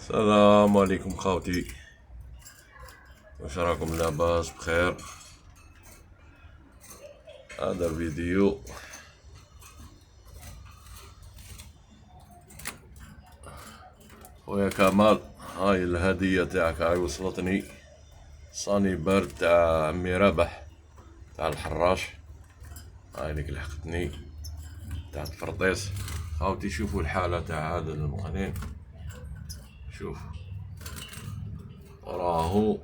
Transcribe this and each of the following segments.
السلام عليكم خاوتي، واش راكم لاباس بخير؟ هذا الفيديو خويا كمال، هاي الهدية تاعك هاي وصلتني. صاني برد تاع عمي رابح تاع الحراش، هاي ليك لحقتني تاع الفرطيس. خاوتي شوفوا الحالة تاع هذا المقنين، شوف راهو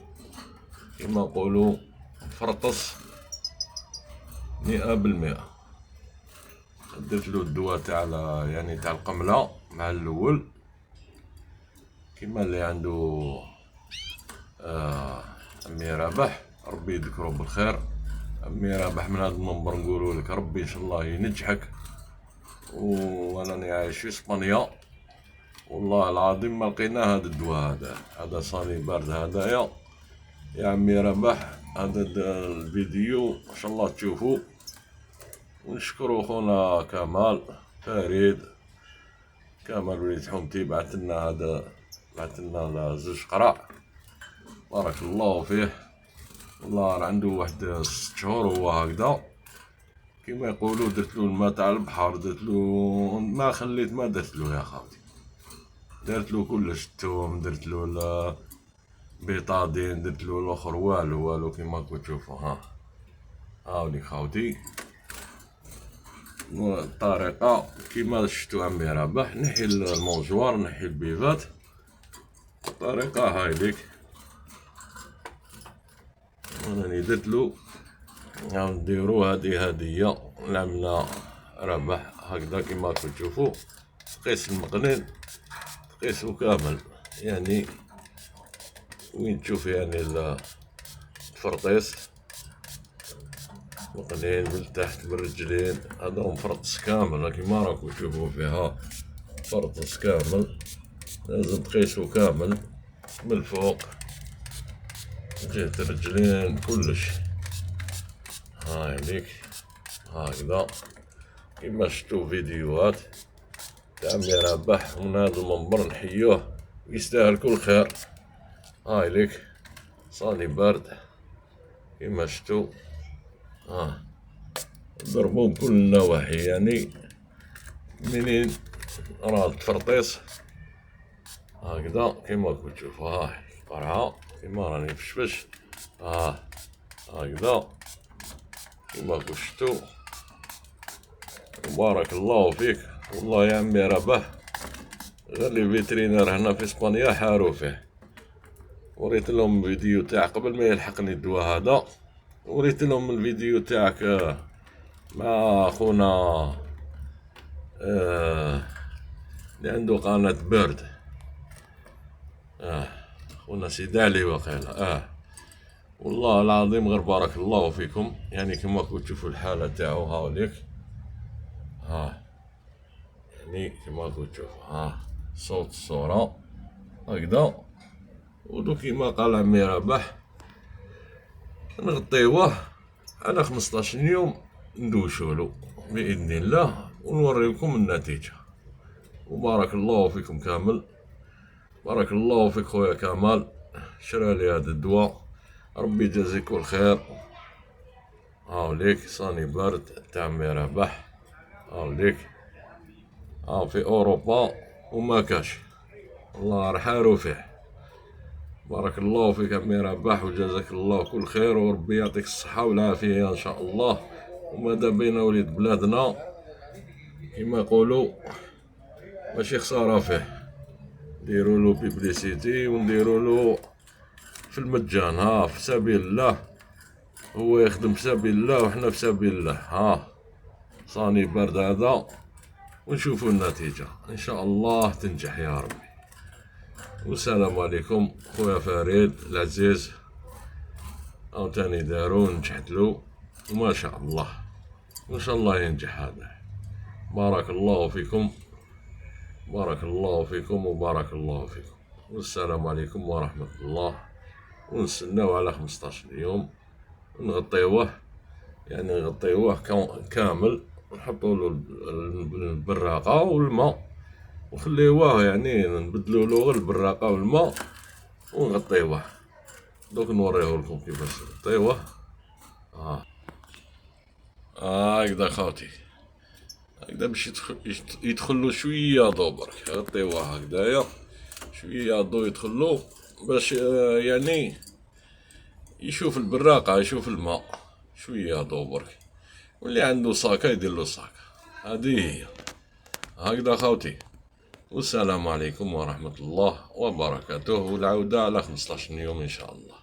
كما نقولوا فرطس 100%. درتلو الدواء تاع يعني تاع القملة مع الأول، كيما اللي عنده عمي رابح ربي يذكره بالخير. عمي رابح من هذا المنبر نقولوا لك ربي ان شاء الله ينجحك. وانا عايش في اسبانيا، والله العظيم ما لقينا هذا الدواء هذا صاني بارد هذايا يا عمي رابح. هذا الفيديو ان شاء الله تشوفوا، ونشكروا خونا كمال فريد، كمال وليد حومتي بعثلنا زوج قرع، بارك الله فيه. والله راه عنده واحد 6 شهور هو هكذا، كيما يقولوا درتلو الماء تاع البحر، درتلو ما خليت ما درتلو يا خاوتي، درتلو كلش، الثوم درتلو البيطادين درتلو الاخر، والو كيما راكم تشوفوا. هاولي خاوتي الطريقة كيما شفتو عمي رابح، نحي المونجوار نحي البيفات، الطريقة هاي ليك. راني درتلو نديرو هادي هدية لعمنا رابح هكذا كيما راكم تشوفوا. تقيس المقنين تقيسو كامل، يعني وين تشوف يعني الفرطيس مقنين من تحت بالرجلين، هذا مفرطس كامل كيما راكم تشوفوا فيها، فرطس كامل لازم تقيسو كامل من الفوق جهة الرجلين كلش. هاي ليك هكذا كيما شفتو فيديوهات تاع عمي رابح، ومن هذا المنبر نحيوه يستاهل كل خير. هاي ليك صاني بارد كيما شفتو، ضربو بكل النواحي، يعني منين راه التفرطيس هكذا كيما راكم تشوفوا. هاي قرعة كيما راني فشفش، هكذا كيما راكم شفتو. بارك الله فيك، والله يا عمي رابح غير لي فيترينير هنا في اسبانيا حاروا فيه. وريت لهم الفيديو تاع قبل ما يلحقني الدواء هذا، وريت لهم الفيديو تاعك مع خونا اللي عنده قناة بيرد، خونا سيدي علي وقيلا. والله العظيم غير بارك الله فيكم، يعني كما راكم تشوفوا الحالة تاعو هاوليك، يعني كما راكم تشوفوا صوت الصورة هكذا. ودو كيما قال عمي رابح نغطيوه على 15 يوم ندوشولو بإذن الله ونوريكم النتيجة. وبارك الله فيكم كامل، بارك الله فيك خويا كمال، شرى لي هذا الدواء، ربي يجازيك الخير. هاوليك صاني برد تاع عمي رابح، هاوليك في اوروبا وما كاش، الله رحالو فيه. بارك الله فيك عمي رابح، وجزاك الله كل خير، وربي يعطيك الصحة والعافية ان شاء الله. وماذا بينا وليد بلادنا كما يقولوا ماشي خسارة فيه، نديرولو بيبليسيتي ونديرولو في المجان، في سبيل الله، هو يخدم في سبيل الله وحنا في سبيل الله. صاني برد هذا ونشوفوا النتيجة ان شاء الله تنجح يا ربي. والسلام عليكم خويا فريد العزيز، او تاني دارو نجحتلو وما شاء الله، وان شاء الله ينجح هذا. بارك الله فيكم، بارك الله فيكم وبارك الله فيكم، والسلام عليكم ورحمة الله. ونستناو على 15 يوم نغطيوه، يعني نغطيوه كامل، نحطوا له البراقة والماء وخليوه يعني نبدلو له غير البراقة والماء ونغطيوه. دوك نوريه لكم كيفاش نغطيوه. هكذا خاوتي، هكذا باش يدخلو شوية ضو برك، غطيوه هكذايا شوية ضو يدخلو باش يعني يشوف البراقة يشوف الماء، شوية ضو برك. واللي عنده صاكة يديرلو صاكة. هذه هي هكذا خاوتي. والسلام عليكم ورحمة الله وبركاته، والعودة على 15 يوم إن شاء الله.